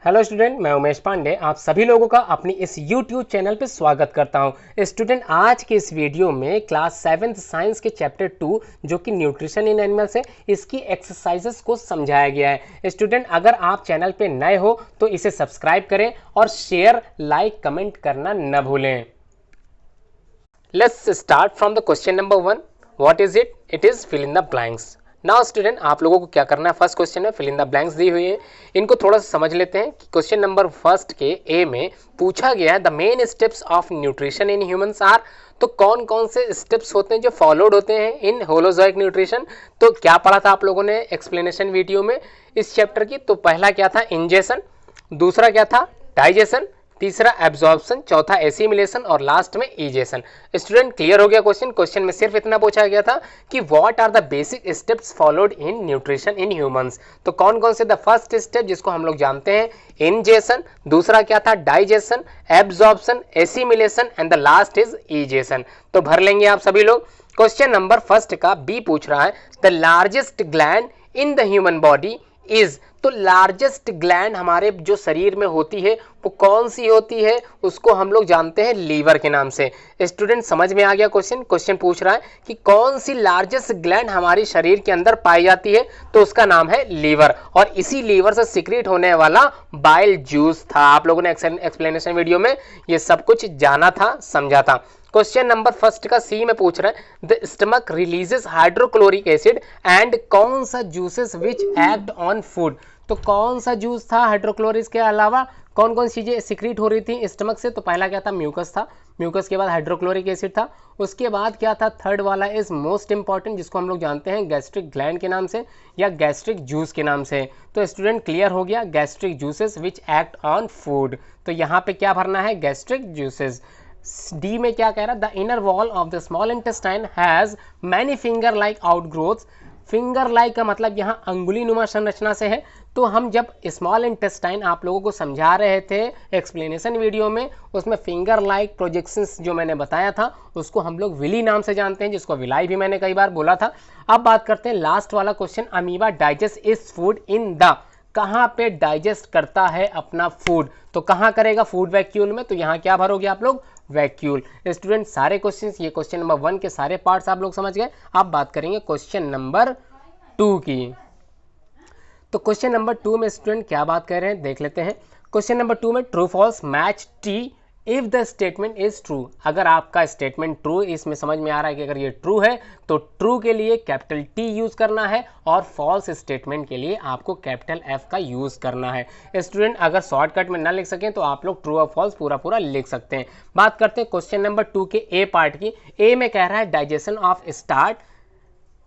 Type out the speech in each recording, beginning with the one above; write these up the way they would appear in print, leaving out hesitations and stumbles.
Hello student, मैं उमेश पांडे आप सभी लोगों का अपनी इस YouTube चैनल पे स्वागत करता हूं। स्टूडेंट, आज के इस वीडियो में क्लास 7th साइंस के चैप्टर 2 जो कि न्यूट्रिशन इन एनिमल्स है, इसकी एक्सरसाइजेस को समझाया गया है। स्टूडेंट, अगर आप चैनल पे नए हो तो इसे सब्सक्राइब करें और शेयर, लाइक, कमेंट करना न भूलें। Let's start from the question number 1। What is it? It is fill in the blanks. Now student, आप लोगों को क्या करना है, फर्स्ट क्वेश्चन है फिल इन द ब्लैंक्स दी हुई है, इनको थोड़ा सा समझ लेते हैं कि क्वेश्चन नंबर फर्स्ट के ए में पूछा गया है the main steps of nutrition in humans are. तो कौन कौन से स्टेप्स होते हैं जो फॉलोड होते हैं इन होलोजोइक न्यूट्रिशन। तो क्या पढ़ा था आप लोगों ने एक्सप्लेनेशन वीडियो में इस चैप्टर की? तो पहला क्या था? इंजेशन, दूसरा क्या था? डाइजेशन, तीसरा एब्जॉर्प्शन, चौथा एसिमिलेशन और लास्ट में इजेशन। स्टूडेंट, क्लियर हो गया क्वेश्चन? क्वेश्चन में सिर्फ इतना पूछा गया था कि what are the basic steps followed in nutrition in humans. तो कौन कौन से? द फर्स्ट स्टेप जिसको हम लोग जानते हैं इंजेशन, दूसरा क्या था? Digestion, absorption, assimilation and the last is egestion. तो भर लेंगे आप सभी लोग। क्वेश्चन नंबर फर्स्ट का बी पूछ रहा है the largest gland in the human body is. तो लार्जेस्ट ग्लैंड हमारे जो शरीर में होती है वो कौन सी होती है? उसको हम लोग जानते हैं लीवर के नाम से। स्टूडेंट, समझ में आ गया क्वेश्चन? क्वेश्चन पूछ रहा है कि कौन सी लार्जेस्ट ग्लैंड हमारे शरीर के अंदर पाई जाती है, तो उसका नाम है लीवर। और इसी लीवर से सिक्रीट होने वाला बाइल जूस था। आप लोगों ने एक्सप्लेनेशन वीडियो में ये सब कुछ जाना था, समझा था। क्वेश्चन नंबर फर्स्ट का सी में पूछ रहे हैं the stomach releases hydrochloric acid and कौन सा juices which act on food. तो कौन सा जूस था हाइड्रोक्लोरिक के अलावा? कौन कौन चीजें सिक्रीट हो रही थी स्टमक से? तो पहला क्या था? म्यूकस था। म्यूकस के बाद हाइड्रोक्लोरिक एसिड था। उसके बाद क्या था? थर्ड वाला इज मोस्ट इंपॉर्टेंट, जिसको हम लोग जानते हैं गैस्ट्रिक ग्लैंड के नाम से या गैस्ट्रिक जूस के नाम से। तो स्टूडेंट, क्लियर हो गया? Gastric juices which act on food. तो यहाँ पे क्या भरना है? Gastric juices. डी में क्या कह रहा है? The inner wall of the small intestine has many finger like outgrowths. Finger like का मतलब यहाँ अंगुली नुमा संरचना से है। तो हम जब स्मॉल इंटेस्टाइन आप लोगों को समझा रहे थे एक्सप्लेनेशन वीडियो में, उसमें फिंगर लाइक प्रोजेक्शंस जो मैंने बताया था उसको हम लोग विली नाम से जानते हैं, जिसको विलाई भी मैंने कई बार बोला था। अब बात करते हैं लास्ट वाला question, amoeba digest is food in the. कहाँ पे डाइजेस्ट करता है अपना फूड? तो कहाँ करेगा? फूड वैक्यूल में। तो यहाँ क्या भरोगे आप लोग? वैक्यूल। स्टूडेंट, सारे क्वेश्चंस, ये क्वेश्चन नंबर 1 के सारे पार्ट्स आप लोग समझ गए। अब बात करेंगे क्वेश्चन नंबर 2 की। तो क्वेश्चन नंबर 2 में स्टूडेंट क्या बात कर रहे हैं, देख लेते हैं। क्वेश्चन नंबर 2 में true false match T if the statement is true. अगर आपका स्टेटमेंट ट्रू, इसमें समझ में आ रहा है कि अगर ये ट्रू है तो ट्रू के लिए कैपिटल टी यूज करना है और फॉल्स स्टेटमेंट के लिए आपको कैपिटल एफ का यूज करना है। स्टूडेंट, अगर शॉर्टकट में ना लिख सकें तो आप लोग ट्रू और फॉल्स पूरा पूरा लिख सकते हैं। बात करते हैं क्वेश्चन नंबर 2 के ए पार्ट की। ए में कह रहा है digestion of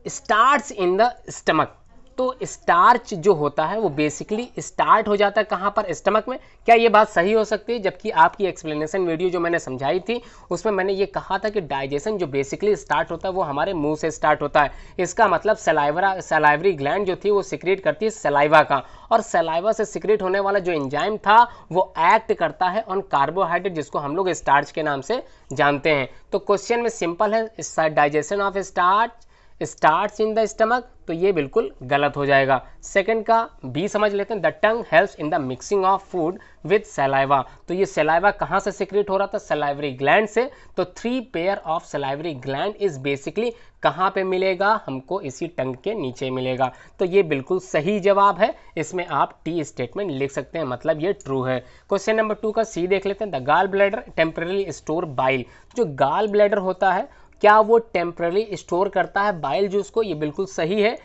starts in the stomach. तो स्टार्च जो होता है वो बेसिकली स्टार्ट हो जाता है कहाँ पर? स्टमक में। क्या ये बात सही हो सकती है? जबकि आपकी एक्सप्लेनेशन वीडियो जो मैंने समझाई थी उसमें मैंने ये कहा था कि डाइजेशन जो बेसिकली स्टार्ट होता है वो हमारे मुंह से स्टार्ट होता है। इसका मतलब सलाइवरी ग्लैंड जो थी वो सिक्रेट करती है सलाइवा का, और सलाइवा से सिक्रेट होने वाला जो एंजाइम था वो एक्ट करता है ऑन कार्बोहाइड्रेट, जिसको हम लोग स्टार्च के नाम से जानते हैं। तो क्वेश्चन में सिंपल है, digestion of starts in the stomach, तो ये बिल्कुल गलत हो जाएगा। सेकंड का बी समझ लेते हैं, the tongue helps in the mixing of food with saliva. तो ये सलाइवा कहाँ से सिक्रेट हो रहा था? सलाइवरी ग्लैंड से। तो 3 pair of salivary gland is basically कहाँ पे मिलेगा? हमको इसी टंग के नीचे मिलेगा। तो ये बिल्कुल सही जवाब है, इसमें आप टी स्टेटमेंट लिख सकते हैं, मतलब ये ट्रू है। क्वेश्चन नंबर 2 का सी देख लेते हैं, the gall bladder temporary store bile. जो गॉल ब्लैडर होता है क्या वो टेम्पररी स्टोर करता है बाइल जूस को? ये बिल्कुल सही है।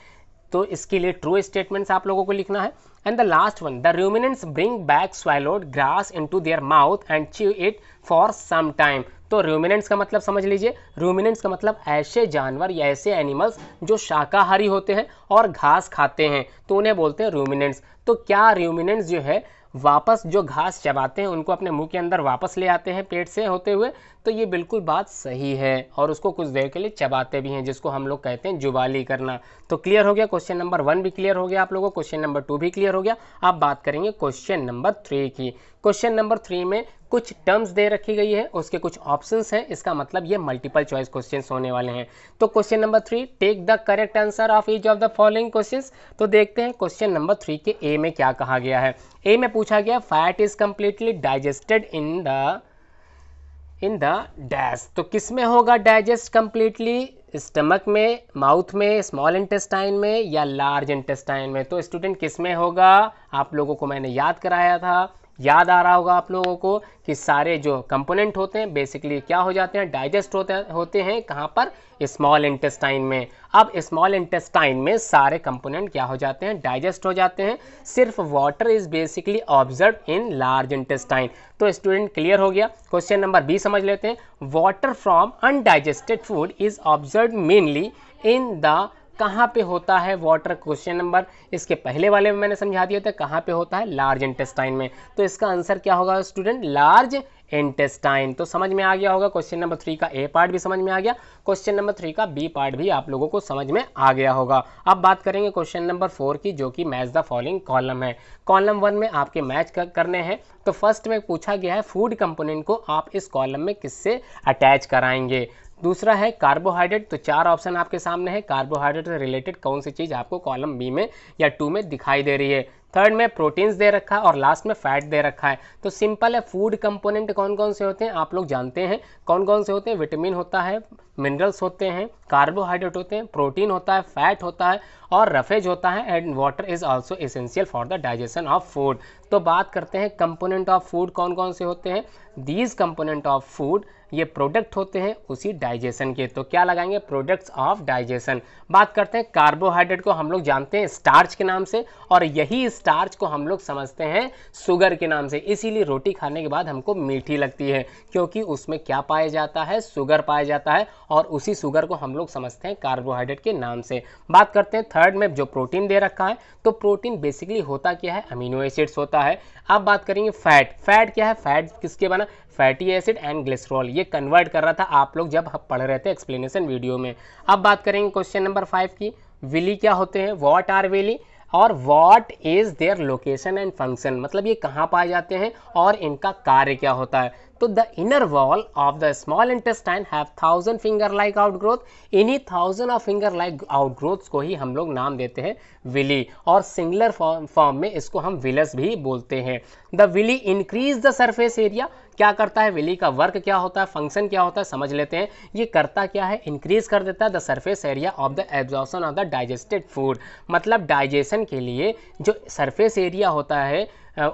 तो इसके लिए ट्रू स्टेटमेंट्स आप लोगों को लिखना है। And the last one, the ruminants bring back swallowed grass into their mouth and chew it for some time. तो रूमिनेंट्स का मतलब समझ लीजिए, रूमिनेंट्स का मतलब ऐसे जानवर या ऐसे एनिमल्स जो शाकाहारी होते हैं और घास खाते हैं, तो उन्हें बोलते हैं रूमिनेंट्स। तो क्या रूमिनेंट्स जो है वापस जो घास चबाते हैं उनको अपने मुंह के अंदर वापस ले आते हैं पेट से होते हुए? तो ये बिल्कुल बात सही है, और उसको कुछ देर के लिए चबाते भी हैं, जिसको हम लोग कहते हैं जुबाली करना। तो क्लियर हो गया, क्वेश्चन नंबर 1 भी क्लियर हो गया आप लोगों को, क्वेश्चन नंबर 2 भी क्लियर हो गया। अब बात करेंगे क्वेश्चन नंबर 3 की। क्वेश्चन नंबर 3 में कुछ टर्म्स दे रखी गई है, उसके कुछ ऑप्शंस हैं, इसका मतलब ये मल्टीपल चॉइस क्वेश्चंस होने वाले हैं। तो question number 3, take the correct answer of each of the following questions. तो देखते हैं क्वेश्चन नंबर 3 के ए में क्या कहा गया है। ए में पूछा गया fat is completely digested in the dash. तो किस में होगा डाइजेस्ट कंप्लीटली, स्टमक में, माउथ में, स्मॉल इंटेस्टाइन में या लार्ज इंटेस्टाइन में। तो स्टूडेंट किस में होगा, आप लोगों को मैंने याद कराया था, याद आ रहा होगा आप लोगों को कि सारे जो कंपोनेंट होते हैं बेसिकली क्या हो जाते हैं, डाइजेस्ट होते हैं कहाँ पर, स्मॉल इंटेस्टाइन में। अब स्मॉल इंटेस्टाइन में सारे कंपोनेंट क्या हो जाते हैं, डाइजेस्ट हो जाते हैं, सिर्फ water is basically observe in large intestine. तो स्टूडेंट क्लियर हो गया। क्वेश्चन नंबर बी समझ लेते हैं। Water from undigested food is observe mainly in the, कहाँ पे होता है वाटर, क्वेश्चन नंबर इसके पहले वाले में मैंने समझा दिया था कहाँ पे होता है, लार्ज इंटेस्टाइन में। तो इसका आंसर क्या होगा स्टूडेंट, लार्ज इंटेस्टाइन। तो समझ में आ गया होगा, क्वेश्चन नंबर 3 का ए पार्ट भी समझ में आ गया, क्वेश्चन नंबर 3 का बी पार्ट भी आप लोगों को समझ में आ गया होगा। अब बात करेंगे क्वेश्चन नंबर 4 की, जो कि मैच द फॉलोइंग कॉलम है। कॉलम 1 में आपके मैच करने हैं। तो फर्स्ट में पूछा गया है फूड कंपोनेंट को आप इस कॉलम में किससे अटैच कराएंगे। दूसरा है कार्बोहाइड्रेट। तो 4 ऑप्शन आपके सामने है, कार्बोहाइड्रेट से रिलेटेड कौन सी चीज़ आपको कॉलम बी में या 2 में दिखाई दे रही है। थर्ड में प्रोटीन्स दे रखा है और लास्ट में फैट दे रखा है। तो सिंपल है, फूड कंपोनेंट कौन कौन से होते हैं आप लोग जानते हैं, कौन कौन से होते हैं, विटामिन होता है, मिनरल्स होते हैं, कार्बोहाइड्रेट होते हैं, प्रोटीन होता है, फैट होता है और रफेज होता है, and water is also essential for the digestion of food. तो बात करते हैं कंपोनेंट ऑफ फूड कौन कौन से होते हैं। दीज कंपोनेंट ऑफ फूड, ये प्रोडक्ट होते हैं उसी डाइजेशन के। तो क्या लगाएंगे, प्रोडक्ट्स ऑफ डाइजेशन। बात करते हैं कार्बोहाइड्रेट को हम लोग जानते हैं स्टार्च के नाम से, और यही स्टार्च को हम लोग समझते हैं शुगर के नाम से। इसीलिए रोटी खाने के बाद हमको मीठी लगती है, क्योंकि उसमें क्या पाया जाता है, शुगर पाया जाता है, और उसी शुगर को हम लोग समझते हैं कार्बोहाइड्रेट के नाम से। बात करते हैं थर्ड में जो प्रोटीन दे रखा है। तो प्रोटीन बेसिकली होता क्या है, अमीनो एसिड्स होता है। अब बात करेंगे फैट। फैट क्या है, फैट किसके बना, फैटी एसिड एंड ग्लिसरॉल। ये कन्वर्ट कर रहा था आप लोग जब पढ़ रहे थे एक्सप्लेनेशन वीडियो में। अब बात करेंगे क्वेश्चन नंबर 5 की, विली क्या होते हैं, व्हाट आर विली और what is their location and function. मतलब ये कहाँ पाए जाते हैं और इनका कार्य क्या होता है। तो the inner wall of the small intestine have 1000 finger like outgrowth. इन्हीं 1000 ऑफ फिंगर लाइक आउटग्रोथ्स को ही हम लोग नाम देते हैं विली, और सिंगुलर फॉर्म में इसको हम विलस भी बोलते हैं। The villi increase the surface area. क्या करता है, विली का वर्क क्या होता है, फंक्शन क्या होता है, समझ लेते हैं। ये करता क्या है, इंक्रीज कर देता है the surface area of the absorption of the digested food. मतलब डाइजेशन के लिए जो सरफेस एरिया होता है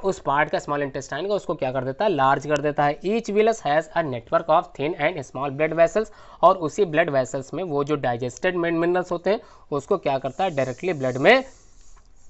उस पार्ट का स्मॉल इंटेस्टाइन का, उसको क्या कर देता है, लार्ज कर देता है। Each villous has a network of thin and small blood vessels, और उसी ब्लड वेसल्स में वो जो डाइजेस्टेड मिनरल्स होते हैं उसको क्या करता है, डायरेक्टली ब्लड में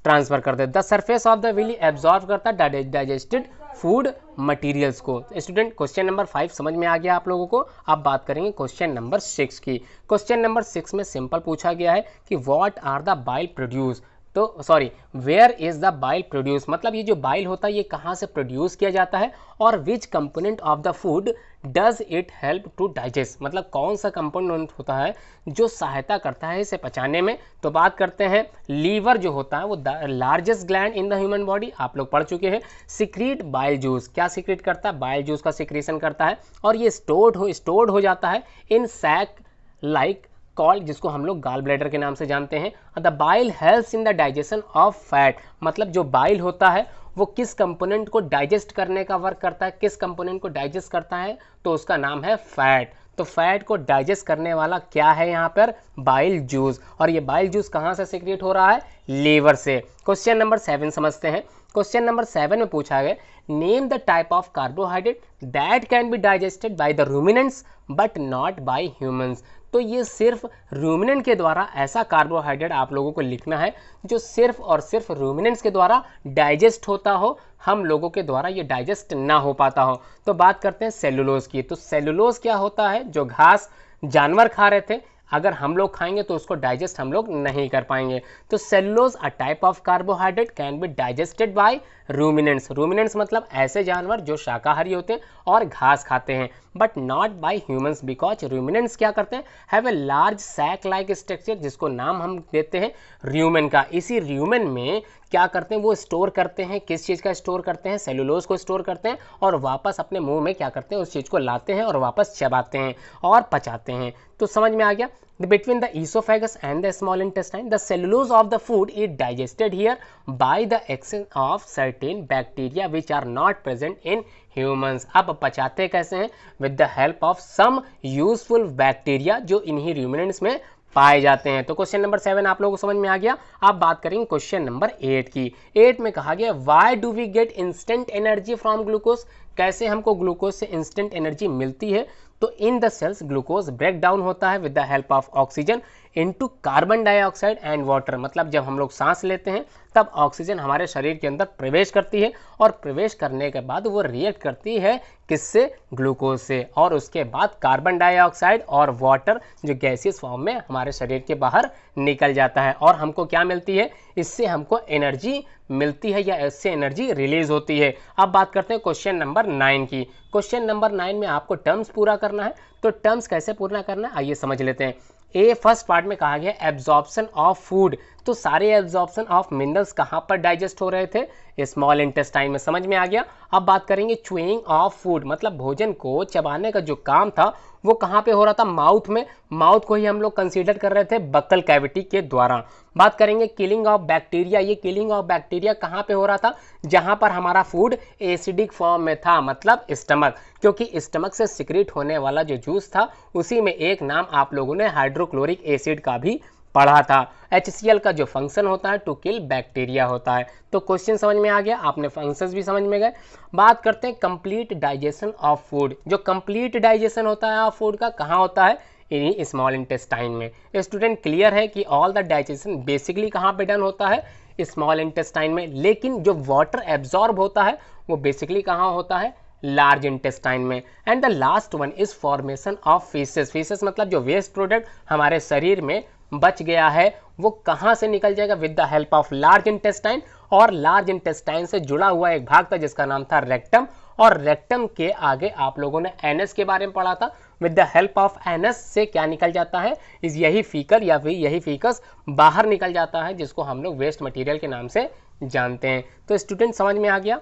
ट्रांसफर कर देता है। The surface of the villi absorb करता है डाइजेस्टेड फूड मटेरियल्स को। स्टूडेंट क्वेश्चन नंबर 5 समझ में आ गया आप लोगों को। अब बात करेंगे क्वेश्चन नंबर 6 की। क्वेश्चन नंबर 6 में सिंपल पूछा गया है कि what are the bile produce. तो sorry, where is the bile produce, मतलब ये जो बाइल होता है ये कहाँ से प्रोड्यूस किया जाता है, और which component of the food does it help to digest. मतलब कौन सा कंपोनेंट होता है जो सहायता करता है इसे पचाने में। तो बात करते हैं, लीवर जो होता है वो largest gland in the human body, आप लोग पढ़ चुके हैं। सिक्रीट बाइल जूस, क्या सिक्रीट करता है, बाइल जूस का सिक्रीशन करता है, और ये स्टोर्ड हो जाता है इन सैक लाइक कॉल्ड, जिसको हम लोग गाल ब्लैडर के नाम से जानते हैं। The bile helps in the digestion of fat. मतलब जो बाइल होता है वो किस कंपोनेंट को डाइजेस्ट करने का वर्क करता है, किस कंपोनेंट को डाइजेस्ट करता है, तो उसका नाम है फैट। तो फैट को डाइजेस्ट करने वाला क्या है यहाँ पर, बाइल जूस। और ये बाइल जूस कहाँ से सिक्रिएट हो रहा है, लीवर से। क्वेश्चन नंबर 7 समझते हैं। क्वेश्चन नंबर 7 में पूछा गया, name the type of carbohydrate that can be digested by the ruminants but not by humans. तो ये सिर्फ रूमिनेंट के द्वारा ऐसा कार्बोहाइड्रेट आप लोगों को लिखना है जो सिर्फ और सिर्फ रूमिनेंट्स के द्वारा डाइजेस्ट होता हो, हम लोगों के द्वारा ये डाइजेस्ट ना हो पाता हो। तो बात करते हैं सेलुलोज की। तो सेलुलोज क्या होता है, जो घास जानवर खा रहे थे, अगर हम लोग खाएंगे तो उसको डाइजेस्ट हम लोग नहीं कर पाएंगे। तो cellulose a type of carbohydrate can be digested by ruminants. Ruminants मतलब ऐसे जानवर जो शाकाहारी होते हैं और घास खाते हैं, but not by humans, because ruminants क्या करते हैं, have a large sac like structure, जिसको नाम हम देते हैं र्यूमेन का। इसी र्यूमेन में क्या करते हैं, वो स्टोर करते हैं, किस चीज़ का स्टोर करते हैं, सेलुलोज को स्टोर करते हैं और वापस अपने मुंह में क्या करते हैं, उस चीज़ को लाते हैं और वापस चबाते हैं और पचाते हैं। तो समझ में आ गया। Between the esophagus and the small intestine, the cellulose of the food is digested here by the action of certain bacteria which are not present in humans. अब पचाते कैसे हैं, with the help of some useful bacteria जो इन्हीं ruminants में पाए जाते हैं। तो क्वेश्चन नंबर 7 आप लोगों को समझ में आ गया। अब बात करेंगे क्वेश्चन नंबर 8 की। 8 में कहा गया why do we get instant energy from glucose, कैसे हमको ग्लूकोज से इंस्टेंट एनर्जी मिलती है। तो in the cells glucose break down होता है with the help of oxygen into carbon dioxide and water, मतलब जब हम लोग सांस लेते हैं तब ऑक्सीजन हमारे शरीर के अंदर प्रवेश करती है और प्रवेश करने के बाद वो रिएक्ट करती है किससे, ग्लूकोज से, और उसके बाद कार्बन डाइऑक्साइड और वाटर जो गैसियस फॉर्म में हमारे शरीर के बाहर निकल जाता है और हमको क्या मिलती है, इससे हमको एनर्जी मिलती है या इससे एनर्जी रिलीज होती है। अब बात करते हैं क्वेश्चन नंबर 9 की। क्वेश्चन नंबर 9 में आपको टर्म्स पूरा करना है। तो टर्म्स कैसे पूरा करना है आइए समझ लेते हैं। ए फर्स्ट पार्ट में कहा गया एब्जॉर्प्शन ऑफ फूड, तो सारे एब्जॉर्प्शन ऑफ मिनरल्स कहाँ पर डाइजेस्ट हो रहे थे, स्मॉल इंटेस्टाइन में, समझ में आ गया। अब बात करेंगे च्यूइंग ऑफ फूड, मतलब भोजन को चबाने का जो काम था वो कहाँ पे हो रहा था, माउथ में। माउथ को ही हम लोग कंसीडर कर रहे थे बक्कल कैविटी के द्वारा। बात करेंगे किलिंग ऑफ बैक्टीरिया, ये किलिंग ऑफ बैक्टीरिया कहाँ पे हो रहा था, जहाँ पर हमारा फूड एसिडिक फॉर्म में था, मतलब स्टमक, क्योंकि स्टमक से सिक्रेट होने वाला जो जूस था उसी में एक नाम आप लोगों ने हाइड्रोक्लोरिक एसिड का भी पढ़ा था। HCl का जो फंक्शन होता है टू किल बैक्टीरिया होता है। तो क्वेश्चन समझ में आ गया, आपने फंक्शंस भी समझ में गए। बात करते हैं कंप्लीट डाइजेशन ऑफ फूड, जो कंप्लीट डाइजेशन होता है ऑफ फूड का कहाँ होता है, इन स्मॉल इंटेस्टाइन में। स्टूडेंट क्लियर है कि ऑल द डाइजेशन बेसिकली कहाँ पे डन होता है, स्मॉल इंटेस्टाइन में, लेकिन जो वाटर एब्जॉर्ब होता है वो बेसिकली कहाँ होता है, लार्ज इंटेस्टाइन में। And the last one is formation of faeces, faeces मतलब जो वेस्ट प्रोडक्ट हमारे शरीर में बच गया है वो कहाँ से निकल जाएगा, with the help of large intestine, और लार्ज इंटेस्टाइन से जुड़ा हुआ एक भाग था जिसका नाम था रेक्टम, और रेक्टम के आगे आप लोगों ने एनस के बारे में पढ़ा था। With the help of anus से क्या निकल जाता है, इस यही फीकर या फिर यही फीकस बाहर निकल जाता है जिसको हम लोग वेस्ट मटेरियल के नाम से जानते हैं। तो स्टूडेंट समझ में आ गया।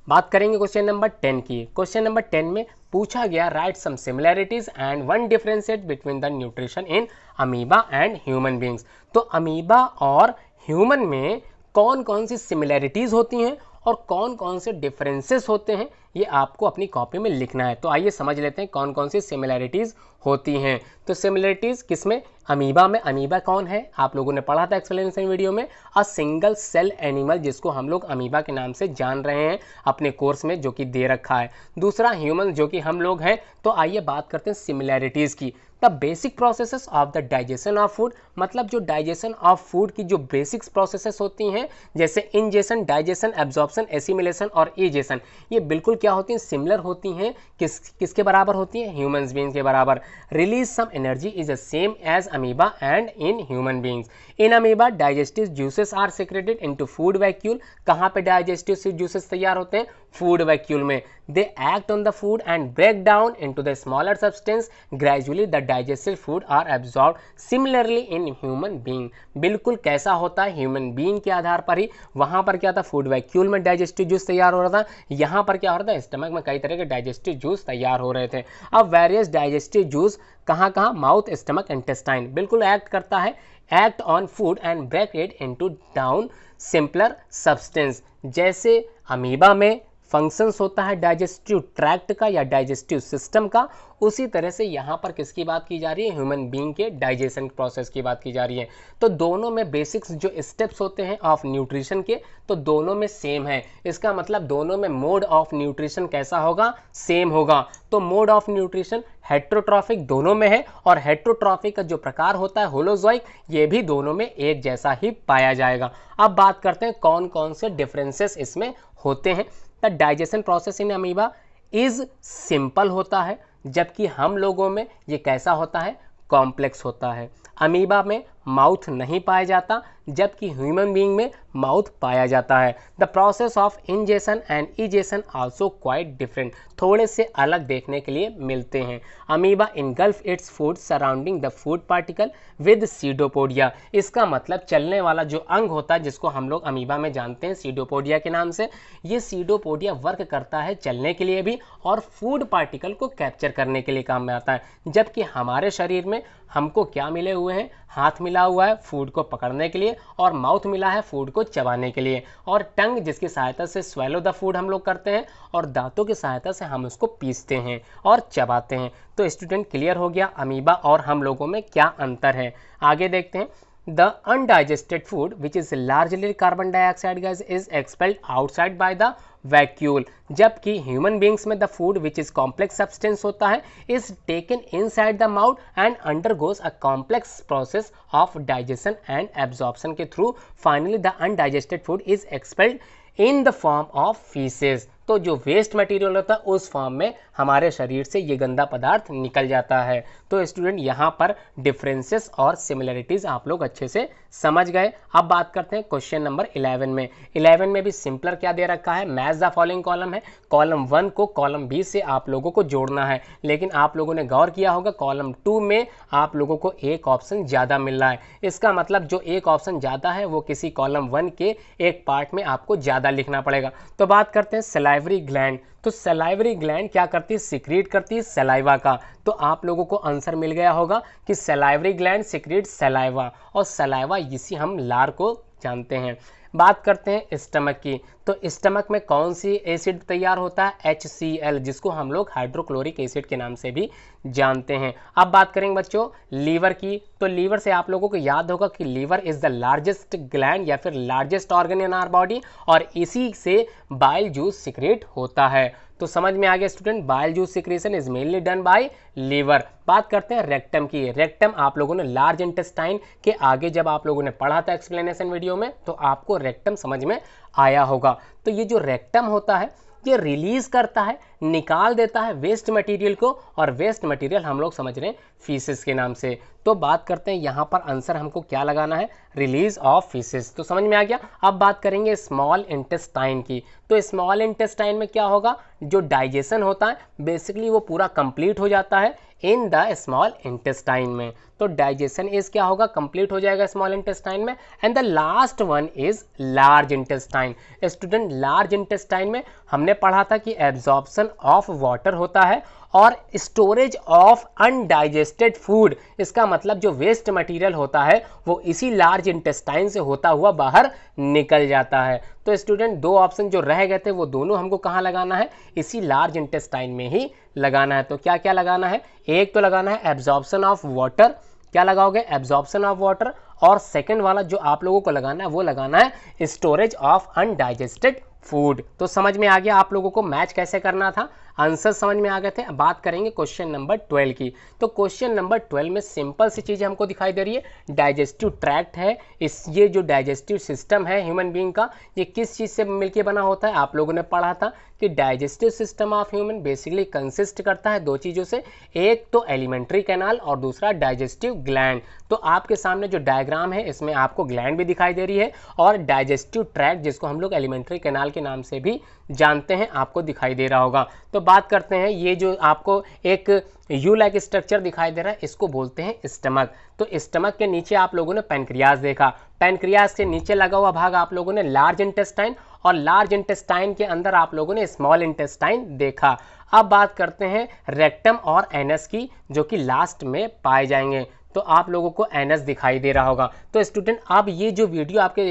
बात करेंगे क्वेश्चन नंबर 10 की। क्वेश्चन नंबर 10 में पूछा गया write some similarities and one differentiate between the nutrition in amoeba and human beings. तो अमीबा और ह्यूमन में कौन कौन सी सिमिलैरिटीज होती हैं और कौन कौन से डिफरेंसेस होते हैं, ये आपको अपनी कॉपी में लिखना है। तो आइए समझ लेते हैं कौन कौन सी सिमिलैरिटीज होती हैं। तो सिमिलैरिटीज किसमें, अमीबा में। अमीबा कौन है, आप लोगों ने पढ़ा था एक्सप्लेनेशन वीडियो में, अ सिंगल सेल एनिमल, जिसको हम लोग अमीबा के नाम से जान रहे हैं अपने कोर्स में जो कि दे रखा है। दूसरा ह्यूमन जो कि हम लोग हैं। तो आइए बात करते हैं सिमिलैरिटीज की। The basic processes of the digestion of food, मतलब जो डाइजेशन ऑफ फूड की जो बेसिक्स प्रोसेसेस होती हैं जैसे इंजेशन, डाइजेशन, एब्जॉर्प्शन, एसिमिलेशन और इजेशन, ये बिल्कुल क्या होती हैं, सिमिलर होती हैं। किसके बराबर होती हैं, ह्यूमन बींग्स के बराबर। Release some energy is the same as amoeba and in human beings. In amoeba digestive juices are secreted into food vacuole, कहाँ पे डाइजेस्टिव जूसेस तैयार होते हैं, फूड वैक्यूल में। They act on the food and break down into the smaller substance, gradually the digested food are absorb similarly in human being. बिल्कुल कैसा होता है, ह्यूमन बीइंग के आधार पर ही। वहां पर क्या था, फूड वैक्यूल में डाइजेस्टिव जूस तैयार हो रहा था, यहाँ पर क्या हो रहा था, स्टमक में कई तरह के डाइजेस्टिव जूस तैयार हो रहे थे। अब वेरियस डाइजेस्टिव जूस कहाँ कहाँ, माउथ, स्टमक, इंटेस्टाइन, बिल्कुल एक्ट करता है, act on food and break it into down simpler substance. जैसे अमीबा में फंक्शंस होता है डाइजेस्टिव ट्रैक्ट का या डाइजेस्टिव सिस्टम का, उसी तरह से यहाँ पर किसकी बात की जा रही है, ह्यूमन बीइंग के डाइजेशन प्रोसेस की बात की जा रही है। तो दोनों में बेसिक्स जो स्टेप्स होते हैं ऑफ न्यूट्रिशन के, तो दोनों में सेम है। इसका मतलब दोनों में मोड ऑफ न्यूट्रिशन कैसा होगा, सेम होगा। तो मोड ऑफ न्यूट्रिशन हेट्रोट्रॉफिक दोनों में है, और हेट्रोट्रॉफिक का जो प्रकार होता है होलोजोइक, ये भी दोनों में एक जैसा ही पाया जाएगा। अब बात करते हैं कौन कौन से डिफरेंसेस इसमें होते हैं। The digestion process in amoeba is simple होता है, जबकि हम लोगों में ये कैसा होता है, कॉम्प्लेक्स होता है। अमीबा में माउथ नहीं पाया जाता, जबकि ह्यूमन बीइंग में माउथ पाया जाता है। The process of ingestion and egestion also quite different, थोड़े से अलग देखने के लिए मिलते हैं। Amoeba engulf its food surrounding the food particle with pseudopodia, इसका मतलब चलने वाला जो अंग होता है जिसको हम लोग अमीबा में जानते हैं सीडोपोडिया के नाम से, ये सीडोपोडिया वर्क करता है चलने के लिए भी और फूड पार्टिकल को कैप्चर करने के लिए काम में आता है। जबकि हमारे शरीर में हमको क्या मिले हुए हैं, हाथ मिला हुआ है फूड को पकड़ने के लिए और माउथ मिला है फूड को चबाने के लिए, और टंग जिसकी सहायता से स्वेलो द फूड हम लोग करते हैं, और दांतों की सहायता से हम उसको पीसते हैं और चबाते हैं। तो स्टूडेंट क्लियर हो गया अमीबा और हम लोगों में क्या अंतर है। आगे देखते हैं। The undigested food, which is largely carbon dioxide gas, is expelled outside by the vacuole. जबकि ह्यूमन बींग्स में the food which is complex substance होता है is taken inside the mouth and undergoes a complex process of digestion and absorption के through finally the undigested food is expelled in the form of faeces. तो जो waste material होता है उस form में हमारे शरीर से ये गंदा पदार्थ निकल जाता है। तो स्टूडेंट यहाँ पर डिफरेंसेस और सिमिलरिटीज आप लोग अच्छे से समझ गए। अब बात करते हैं क्वेश्चन नंबर 11 में। 11 में भी सिंपलर क्या दे रखा है, मैच द फॉलोइंग कॉलम है। कॉलम 1 को कॉलम बी से आप लोगों को जोड़ना है, लेकिन आप लोगों ने गौर किया होगा कॉलम 2 में आप लोगों को एक ऑप्शन ज़्यादा मिल रहा है। इसका मतलब जो एक ऑप्शन ज़्यादा है वो किसी कॉलम 1 के एक पार्ट में आपको ज़्यादा लिखना पड़ेगा। तो बात करते हैं सलाइवरी ग्लैंड। तो सलाइवरी ग्लैंड क्या करती है, सिक्रीट करती है सलाइवा का। तो आप लोगों को आंसर मिल गया होगा कि सलाइवरी ग्लैंड सिक्रीट सलाइवा, और सलाइवा इसी हम लार को जानते हैं। बात करते हैं स्टमक की। तो स्टमक में कौन सी एसिड तैयार होता है, HCl, जिसको हम लोग हाइड्रोक्लोरिक एसिड के नाम से भी जानते हैं। अब बात करेंगे बच्चों लीवर की। तो लीवर से आप लोगों को याद होगा कि liver is the largest gland या फिर largest organ in our body, और इसी से बाइल जूस सिक्रेट होता है। तो समझ में आ गया student, bile juice secretion is mainly done by liver. बात करते हैं रेक्टम की। रेक्टम आप लोगों ने लार्ज इंटेस्टाइन के आगे जब आप लोगों ने पढ़ा था एक्सप्लेनेशन वीडियो में, तो आपको रेक्टम समझ में आया होगा। तो ये जो रेक्टम होता है ये रिलीज करता है, निकाल देता है वेस्ट मटेरियल को, और वेस्ट मटेरियल हम लोग समझ रहे हैं फीसेस के नाम से। तो बात करते हैं यहाँ पर आंसर हमको क्या लगाना है, रिलीज ऑफ फीसेस। तो समझ में आ गया। अब बात करेंगे स्मॉल इंटेस्टाइन की। तो स्मॉल इंटेस्टाइन में क्या होगा, जो डाइजेशन होता है बेसिकली वो पूरा कंप्लीट हो जाता है इन द स्मॉल इंटेस्टाइन में। तो डाइजेशन इज क्या होगा, कंप्लीट हो जाएगा स्मॉल इंटेस्टाइन में। And the last one is large intestine. Student large intestine में हमने पढ़ा था कि एब्जॉर्प्शन ऑफ वाटर होता है और स्टोरेज ऑफ अनडाइजेस्टेड फूड। इसका मतलब जो वेस्ट मटेरियल होता है वो इसी लार्ज इंटेस्टाइन से होता हुआ बाहर निकल जाता है। तो स्टूडेंट दो ऑप्शन जो रह गए थे वो दोनों हमको कहाँ लगाना है, इसी लार्ज इंटेस्टाइन में ही लगाना है। तो क्या क्या लगाना है, एक तो लगाना है एब्जॉर्प्शन ऑफ वाटर, क्या लगाओगे एब्जॉर्प्शन ऑफ वाटर, और सेकंड वाला जो आप लोगों को लगाना है वो लगाना है स्टोरेज ऑफ अनडाइजेस्टेड फूड। तो समझ में आ गया आप लोगों को मैच कैसे करना था, आंसर समझ में आ गए थे। अब बात करेंगे क्वेश्चन नंबर 12 की। तो क्वेश्चन नंबर 12 में सिंपल सी चीज़ें हमको दिखाई दे रही है। डाइजेस्टिव ट्रैक्ट है, ये जो डाइजेस्टिव सिस्टम है ह्यूमन बीइंग का, ये किस चीज़ से मिलके बना होता है, आप लोगों ने पढ़ा था कि digestive system of human basically consist करता है दो चीज़ों से, एक तो एलिमेंट्री कैनाल और दूसरा डाइजेस्टिव ग्लैंड। तो आपके सामने जो डायग्राम है इसमें आपको ग्लैंड भी दिखाई दे रही है और डाइजेस्टिव ट्रैक्ट जिसको हम लोग एलिमेंट्री कैनाल के नाम से भी जानते हैं आपको दिखाई दे रहा होगा। तो बात करते हैं, ये जो आपको एक यू लाइक स्ट्रक्चर दिखाई दे रहा है इसको बोलते हैं स्टमक। तो स्टमक के नीचे आप लोगों ने पैनक्रियाज देखा, पैनक्रियाज के नीचे लगा हुआ भाग आप लोगों ने लार्ज इंटेस्टाइन, और लार्ज इंटेस्टाइन के अंदर आप लोगों ने स्मॉल इंटेस्टाइन देखा। अब बात करते हैं रेक्टम और एनस की, जो कि लास्ट में पाए जाएंगे। तो आप लोगों को एनस दिखाई दे रहा होगा। तो स्टूडेंट अब ये जो वीडियो आपके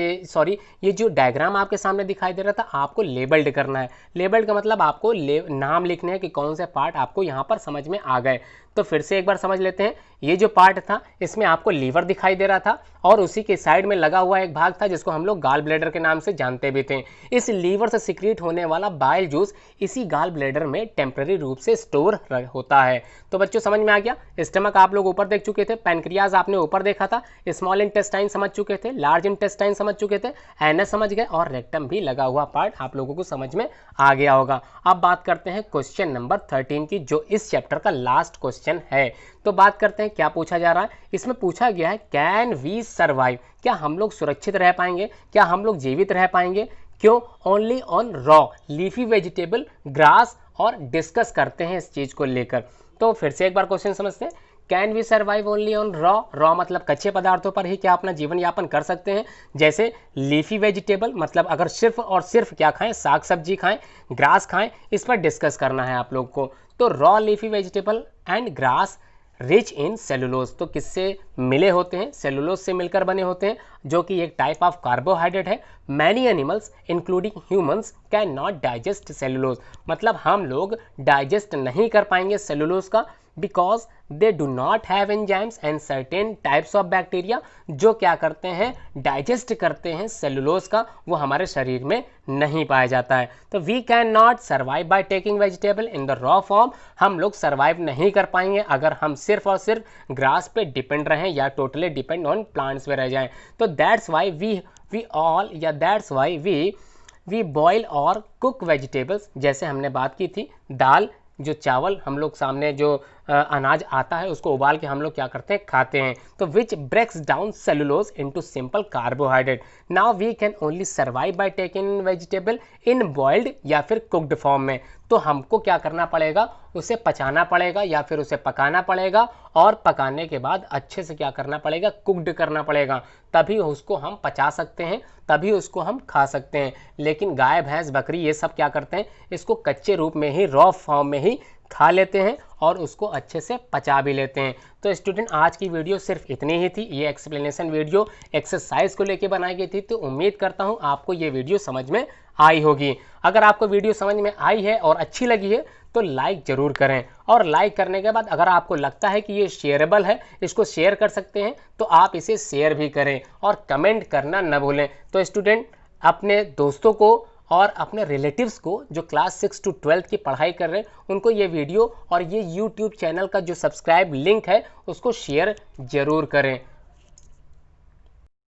ये जो डायग्राम आपके सामने दिखाई दे रहा था आपको लेबल्ड करना है। लेबल्ड का मतलब आपको नाम लिखने हैं कि कौन से पार्ट आपको यहाँ पर समझ में आ गए। तो फिर से एक बार समझ लेते हैं। ये जो पार्ट था इसमें आपको लीवर दिखाई दे रहा था और उसी के साइड में लगा हुआ एक भाग था जिसको हम लोग गाल ब्लैडर के नाम से जानते भी थे। इस लीवर से सिक्रीट होने वाला बाइल जूस इसी गाल ब्लैडर में टेम्पररी रूप से स्टोर होता है। तो बच्चों समझ में आ गया। स्टमक आप लोग ऊपर देख चुके थे, पैनक्रियाज आपने ऊपर देखा था, स्मॉल इंटेस्टाइन समझ चुके थे, लार्ज इंटेस्टाइन समझ चुके थे, एनस समझ गए, और रेक्टम भी लगा हुआ पार्ट आप लोगों को समझ में आ गया होगा। अब बात करते हैं क्वेश्चन नंबर 13 की, जो इस चैप्टर का लास्ट क्वेश्चन क्वेश्चन है। तो बात करते हैं क्या पूछा जा रहा है। इसमें पूछा गया है कैन वी सर्वाइव, क्या हम लोग सुरक्षित रह पाएंगे, क्या हम लोग जीवित रह पाएंगे, क्यों, only on raw leafy vegetable grass, और डिस्कस करते हैं इस चीज को लेकर। तो फिर से एक बार क्वेश्चन समझते हैं। Can we survive only on raw, raw मतलब कच्चे पदार्थों पर ही क्या अपना जीवन यापन कर सकते हैं, जैसे लीफी वेजिटेबल मतलब अगर सिर्फ और सिर्फ क्या खाएं, साग सब्जी खाएं, ग्रास खाएं, इस पर डिस्कस करना है आप लोग को। तो raw leafy vegetable and grass rich in cellulose, तो किससे मिले होते हैं, सेलुलोज से मिलकर बने होते हैं, जो कि एक टाइप ऑफ कार्बोहाइड्रेट है। Many animals including humans can not digest cellulose, मतलब हम लोग डाइजेस्ट नहीं कर पाएंगे सेलुलोज का, because they do not have enzymes and certain types of bacteria, जो क्या करते हैं, डाइजेस्ट करते हैं सेलुलोज का, वो हमारे शरीर में नहीं पाया जाता है। तो we can not survive by taking vegetable in the raw form, हम लोग सर्वाइव नहीं कर पाएंगे अगर हम सिर्फ और सिर्फ ग्रास पे डिपेंड रहें या टोटली डिपेंड ऑन प्लांट्स पे रह जाएं। तो दैट्स वाई वी ऑल या दैट्स वाई वी बॉयल और कुक वेजिटेबल्स, जैसे हमने बात की थी दाल, जो चावल हम लोग सामने जो अनाज आता है उसको उबाल के हम लोग क्या करते हैं, खाते हैं। तो which breaks down cellulose into simple carbohydrate. Now we can only survive by taking vegetable in boiled या फिर कुक्ड फॉर्म में। तो हमको क्या करना पड़ेगा, उसे पचाना पड़ेगा या फिर उसे पकाना पड़ेगा, और पकाने के बाद अच्छे से क्या करना पड़ेगा, कुक्ड करना पड़ेगा, तभी उसको हम पचा सकते हैं, तभी उसको हम खा सकते हैं। लेकिन गाय भैंस बकरी ये सब क्या करते हैं, इसको कच्चे रूप में ही रॉ फॉर्म में ही खा लेते हैं और उसको अच्छे से पचा भी लेते हैं। तो स्टूडेंट आज की वीडियो सिर्फ इतनी ही थी, ये एक्सप्लेनेशन वीडियो एक्सरसाइज को लेके बनाई गई थी। तो उम्मीद करता हूँ आपको ये वीडियो समझ में आई होगी। अगर आपको वीडियो समझ में आई है और अच्छी लगी है तो लाइक जरूर करें, और लाइक करने के बाद अगर आपको लगता है कि ये शेयरेबल है, इसको शेयर कर सकते हैं, तो आप इसे शेयर भी करें और कमेंट करना न भूलें। तो स्टूडेंट अपने दोस्तों को और अपने रिलेटिव्स को जो क्लास 6 to 12 की पढ़ाई कर रहे हैं, उनको ये वीडियो और ये यूट्यूब चैनल का जो सब्सक्राइब लिंक है उसको शेयर जरूर करें।